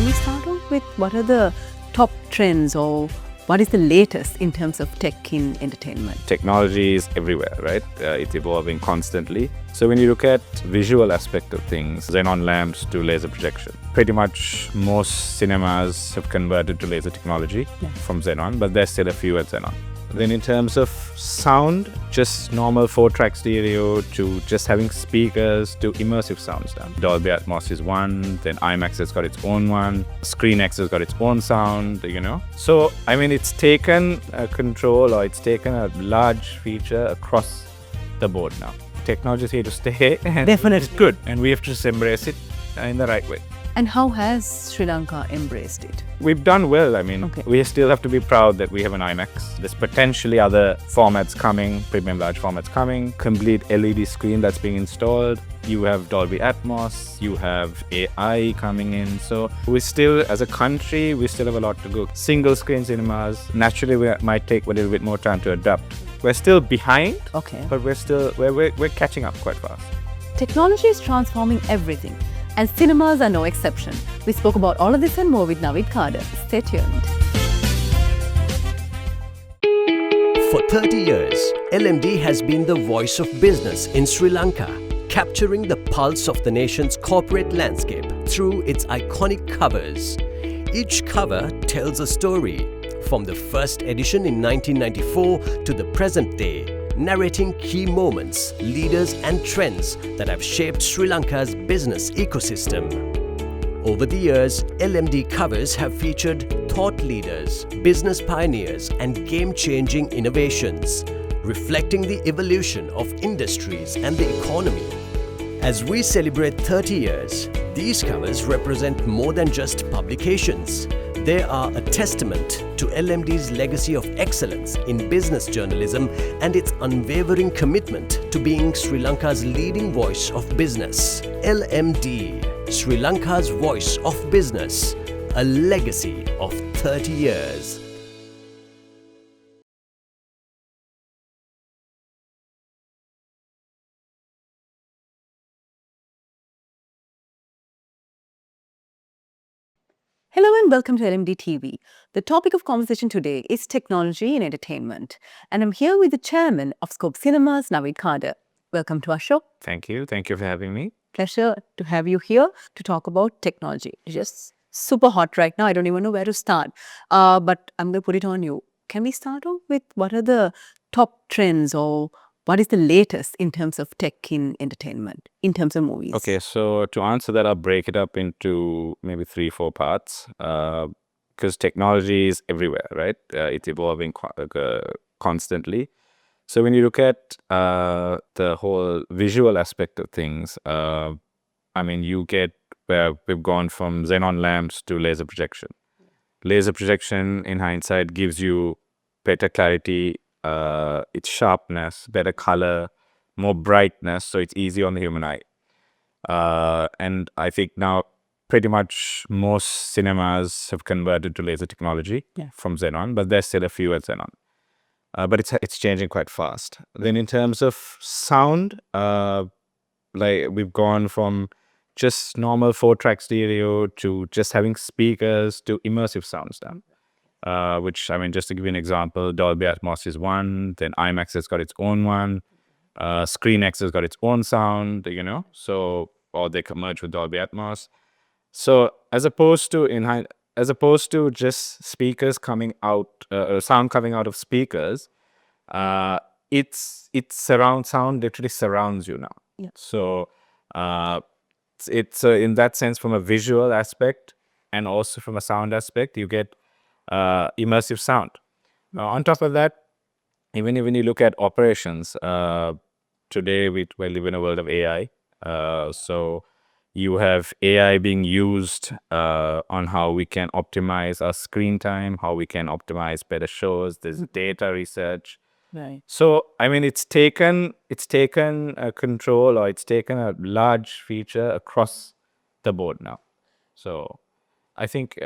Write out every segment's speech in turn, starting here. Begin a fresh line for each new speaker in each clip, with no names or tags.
Can we start off with what are the top trends or what is the latest in terms of tech in entertainment?
Technology is everywhere, right? It's evolving constantly. So when you look at visual aspect of things, xenon lamps to laser projection, pretty much most cinemas have converted to laser technology from xenon, but there's still a few at xenon. Then in terms of sound, just normal 4-track stereo to just having speakers to immersive sounds done. Dolby Atmos is one, then IMAX has got its own one, ScreenX has got its own sound, So, it's taken control, or it's taken a large feature across the board now. Technology is here to stay. And
Definitely.
it's good, and we have to just embrace it in the right way.
And how has Sri Lanka embraced it?
We've done well. We still have to be proud that we have an IMAX. There's potentially other formats coming, premium large formats coming, complete LED screen that's being installed. You have Dolby Atmos, you have AI coming in. So we still, as a country, we still have a lot to go. Single screen cinemas, naturally we might take a little bit more time to adapt. We're still behind, but we're catching up quite fast.
Technology is transforming everything, and cinemas are no exception. We spoke about all of this and more with Naveed Cader. Stay tuned.
For 30 years, LMD has been the voice of business in Sri Lanka, capturing the pulse of the nation's corporate landscape through its iconic covers. Each cover tells a story, from the first edition in 1994 to the present day, narrating key moments, leaders and trends that have shaped Sri Lanka's business ecosystem. Over the years, LMD covers have featured thought leaders, business pioneers and game-changing innovations, reflecting the evolution of industries and the economy. As we celebrate 30 years, these covers represent more than just publications. They are a testament to LMD's legacy of excellence in business journalism and its unwavering commitment to being Sri Lanka's leading voice of business. LMD, Sri Lanka's voice of business, a legacy of 30 years.
Hello and welcome to LMDtv. The topic of conversation today is technology in entertainment. And I'm here with the chairman of Scope Cinemas, Naveed Cader. Welcome to our show.
Thank you. Thank you for having me.
Pleasure to have you here to talk about technology. It's just super hot right now. I don't even know where to start. But I'm going to put it on you. Can we start off with what are the top trends or what is the latest in terms of tech in entertainment, in terms of movies?
Okay, so to answer that, I'll break it up into maybe 3-4 parts. Because technology is everywhere, right? It's evolving constantly. So when you look at the whole visual aspect of things, you get where we've gone from xenon lamps to laser projection. Laser projection, in hindsight, gives you better clarity, its sharpness, better color, more brightness, so it's easy on the human eye. And I think now pretty much most cinemas have converted to laser technology from xenon, but there's still a few at xenon. But it's changing quite fast. Then in terms of sound, we've gone from just normal 4-track stereo to just having speakers to immersive sounds done. Which, just to give you an example, Dolby Atmos is one, then IMAX has got its own one, ScreenX has got its own sound, or they can merge with Dolby Atmos. So as opposed to just speakers coming out, sound coming out of speakers, it's surround sound literally surrounds you now.
Yeah.
So it's in that sense, from a visual aspect and also from a sound aspect, you get immersive sound. On top of that, even when you look at operations, today we live in a world of AI. So you have AI being used on how we can optimize our screen time, how we can optimize better shows. There's data research.
Right.
So it's taken control, or it's taken a large feature across the board now. So I think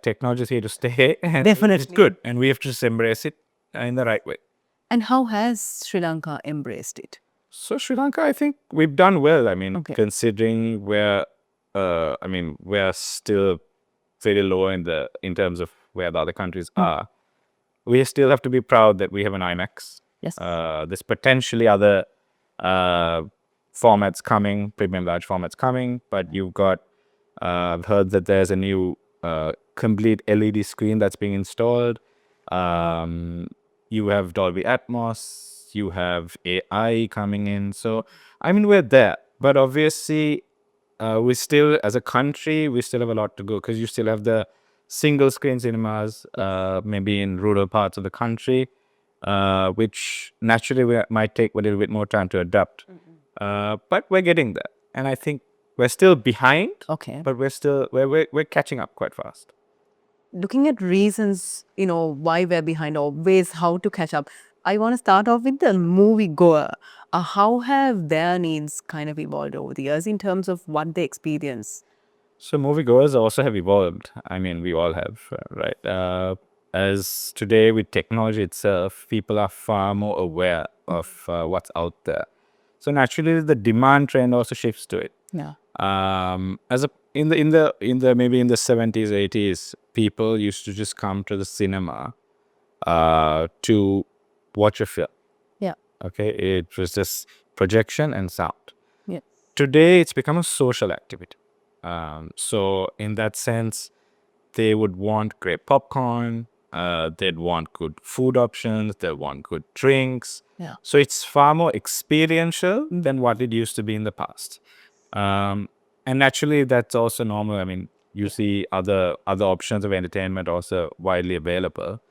technology is here to stay. And
Definitely.
it's good, and we have to just embrace it in the right way.
And how has Sri Lanka embraced it?
So Sri Lanka, I think we've done well.
Okay.
Considering we're still very low in terms of where the other countries are. We still have to be proud that we have an IMAX.
Yes.
There's potentially other formats coming, premium large formats coming, but you've got, I've heard that there's a new complete LED screen that's being installed. You have Dolby Atmos, you have AI coming in. So, I mean, we're there. But obviously, we still, as a country, we still have a lot to go because you still have the single screen cinemas, maybe in rural parts of the country, which naturally might take a little bit more time to adapt. But we're getting there. And I think we're still behind,
Okay.
but we're catching up quite fast.
Looking at reasons, why we're behind or ways how to catch up, I want to start off with the movie goer. How have their needs kind of evolved over the years in terms of what they experience?
So moviegoers also have evolved. I mean, we all have, right? As today with technology itself, people are far more aware of what's out there. So naturally, the demand trend also shifts to it.
Yeah.
As a in the maybe in the 70s, 80s, people used to just come to the cinema to watch a film.
Yeah.
Okay, it was just projection and sound.
Yes.
Today, it's become a social activity. So in that sense, they would want great popcorn. They'd want good food options. They want good drinks.
Yeah.
So it's far more experiential than what it used to be in the past. And naturally, that's also normal. I mean, you see other options of entertainment also widely available.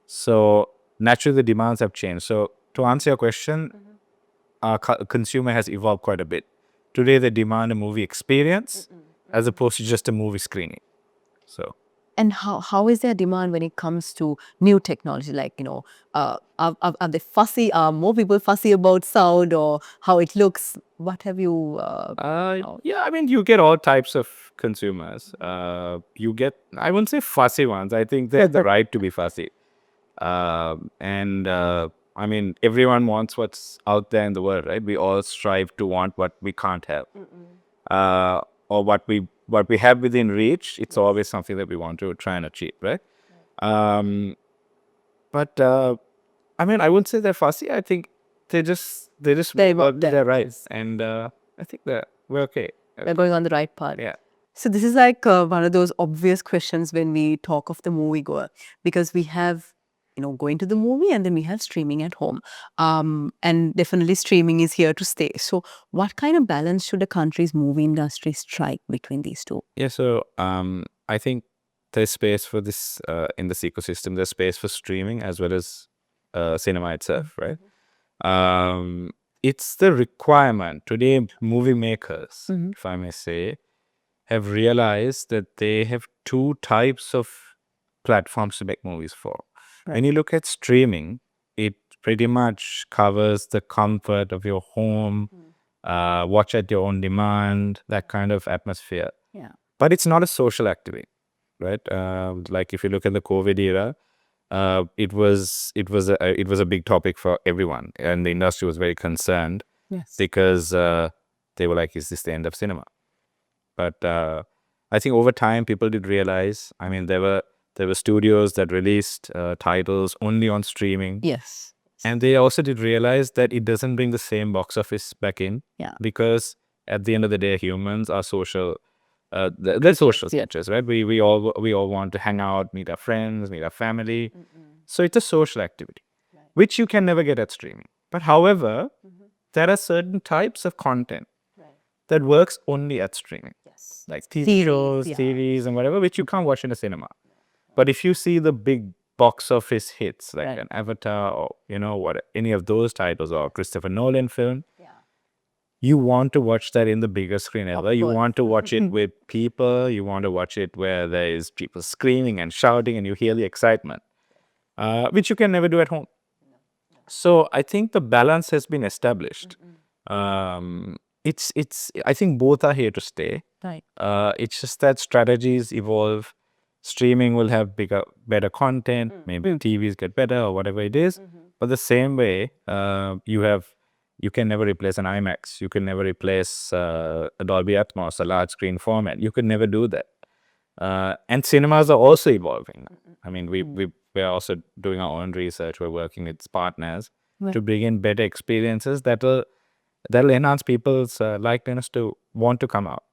So naturally, the demands have changed. So to answer your question, our consumer has evolved quite a bit. Today, they demand a movie experience as opposed to just a movie screening. So.
And how is their demand when it comes to new technology? Like, are they fussy? Are more people fussy about sound or how it looks? What have you?
Yeah, I mean, you get all types of consumers. You get, I wouldn't say fussy ones. I think they have the right to be fussy. I mean, everyone wants what's out there in the world, right? We all strive to want what we can't have, or what we have within reach. It's always something that we want to try and achieve, right? But I mean, I wouldn't say they're fussy. I think they just work their rights, and I think that we're okay.
We're going on the right path.
Yeah.
So this is like one of those obvious questions when we talk of the moviegoer, because we have, going to the movie and then we have streaming at home. And definitely streaming is here to stay. So what kind of balance should a country's movie industry strike between these two?
Yeah. So I think there's space for this in this ecosystem. There's space for streaming as well as cinema itself, right? It's the requirement. Today, movie makers, if I may say, have realized that they have two types of platforms to make movies for.
Right.
When you look at streaming, it pretty much covers the comfort of your home, watch at your own demand, that kind of atmosphere.
Yeah.
But it's not a social activity, right? Like if you look at the COVID era, it was a big topic for everyone, and the industry was very concerned.
Yes.
Because they were like, "Is this the end of cinema?" But I think over time, people did realize. I mean, there were studios that released titles only on streaming.
Yes.
And they also did realize that it doesn't bring the same box office back in.
Yeah.
Because at the end of the day, humans are social. They're social creatures, right? We all want to hang out, meet our friends, meet our family. So it's a social activity, which you can never get at streaming. But however, there are certain types of content that works only at streaming, like TV shows, series, and whatever, which you can't watch in a cinema. But if you see the big box office hits, like an Avatar or what any of those titles, or Christopher Nolan film, you want to watch that in the biggest screen ever. You want to watch it with people. You want to watch it where there is people screaming and shouting, and you hear the excitement, which you can never do at home. So I think the balance has been established. It's. I think both are here to stay.
Right.
It's just that strategies evolve. Streaming will have better content. Maybe TVs get better or whatever it is. But the same way, you can never replace an IMAX. You can never replace a Dolby Atmos, a large screen format. You can never do that. And cinemas are also evolving. I mean, we're also doing our own research. We're working with partners to bring in better experiences that'll enhance people's likeliness to want to come out.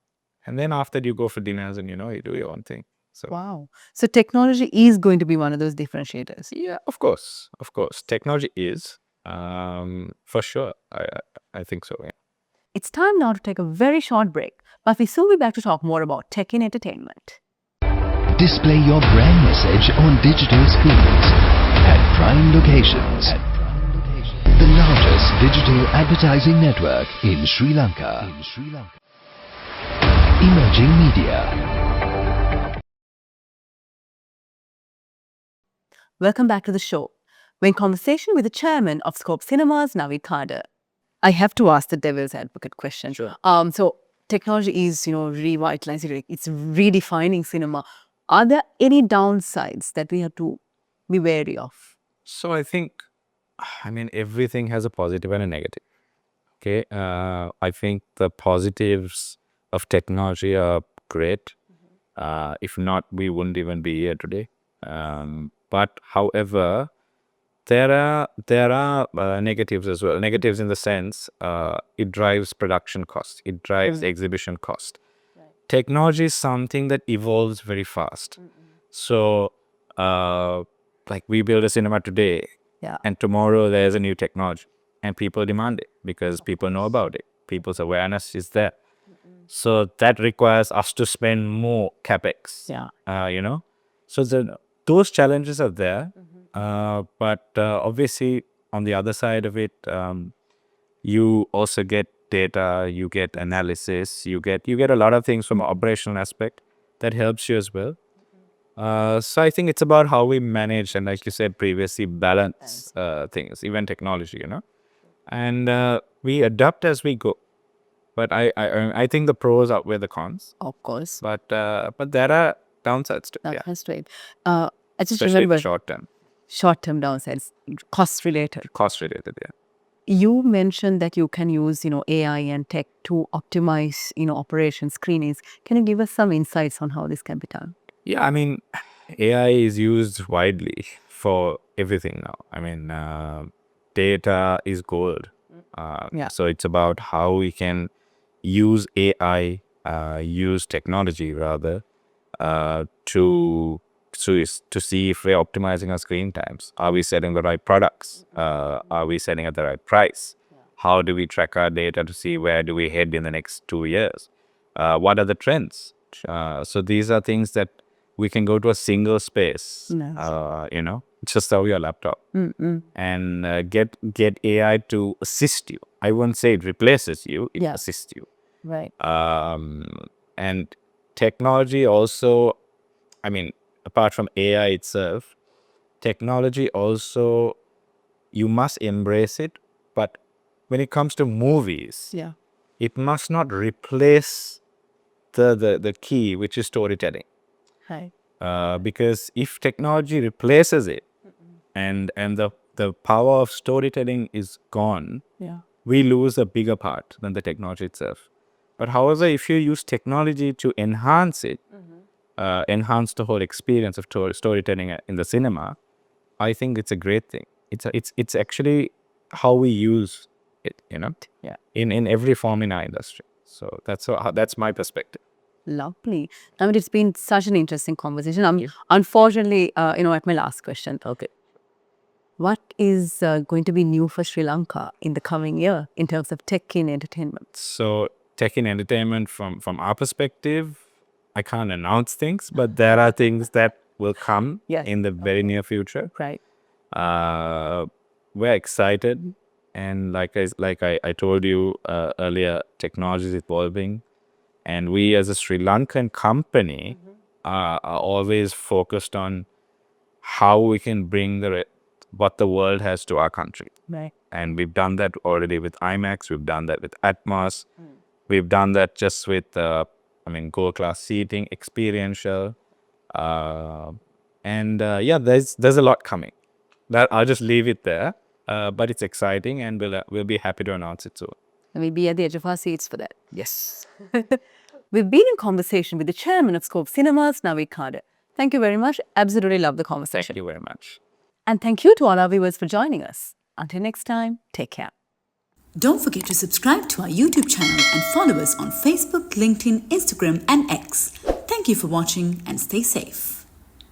And then after you go for dinners and you do your own thing. So
Wow. So technology is going to be one of those differentiators.
yeah, of course, technology is for sure. I think so. Yeah.
It's time now to take a very short break, but we soon be back to talk more about tech in entertainment.
Display your brand message on digital screens at prime locations. The largest digital advertising network in Sri Lanka. Emerging Media.
Welcome back to the show. We're in conversation with the chairman of Scope Cinemas, Naveed Cader. I have to ask the devil's advocate question.
Sure.
So technology is, revitalizing, it's redefining cinema. Are there any downsides that we have to be wary of?
So I think, everything has a positive and a negative. Okay. I think the positives of technology are great. If not, we wouldn't even be here today. But however, there are negatives as well. Negatives in the sense it drives production costs. It drives exhibition cost. Technology is something that evolves very fast. So, like we build a cinema today,
Yeah.
and tomorrow there's a new technology, and people demand it because people know about it. People's awareness is there. So that requires us to spend more capex.
Yeah.
So those challenges are there, but obviously on the other side of it, you also get data, you get analysis, you get a lot of things from an operational aspect that helps you as well. So I think it's about how we manage and, like you said previously, balance things, even technology, and we adapt as we go. But I think the pros outweigh the cons.
Of course.
But there are downsides too. Yeah,
That's right. I just
especially
remember
short term,
short-term downsides, cost related.
cost related. Yeah.
You mentioned that you can use, AI and tech to optimize, operation screenings. Can you give us some insights on how this can be done?
Yeah, AI is used widely for everything now. Data is gold.
Yeah.
So it's about how we can use AI, use technology rather, to see if we're optimizing our screen times. Are we setting the right products? Are we setting at the right price? How do we track our data to see where do we head in the next 2 years? What are the trends? So these are things that we can go to a single space,
Nice.
just over your laptop, and get AI to assist you. I won't say it replaces you; it
Yeah.
assists you.
Right.
And technology also, apart from AI itself, technology also, you must embrace it. But when it comes to movies,
Yeah.
it must not replace the key, which is storytelling.
Right.
Because if technology replaces it, and the power of storytelling is gone,
Yeah.
we lose a bigger part than the technology itself. But however, if you use technology to enhance it, enhance the whole experience of storytelling in the cinema, I think it's a great thing. It's actually how we use it,
Yeah.
in every form in our industry. So that's my perspective.
Lovely. It's been such an interesting conversation. Unfortunately, at my last question. Okay. What is going to be new for Sri Lanka in the coming year in terms of tech in entertainment?
So tech in entertainment, from our perspective, I can't announce things, but there are things that will come
Yes.
in the very near future.
Right.
We're excited, and like I told you earlier, technology is evolving, and we as a Sri Lankan company are always focused on how we can bring what the world has to our country.
Right.
And we've done that already with IMAX. We've done that with Atmos. We've done that just with, gold class seating, experiential, and yeah, there's a lot coming. That I'll just leave it there. But it's exciting, and we'll be happy to announce it soon.
And we'll be at the edge of our seats for that.
Yes.
We've been in conversation with the chairman of Scope Cinemas, Naveed Cader. Thank you very much. Absolutely love the conversation.
Thank you very much.
And thank you to all our viewers for joining us. Until next time, take care.
Don't forget to subscribe to our YouTube channel and follow us on Facebook, LinkedIn, Instagram and X. Thank you for watching and stay safe.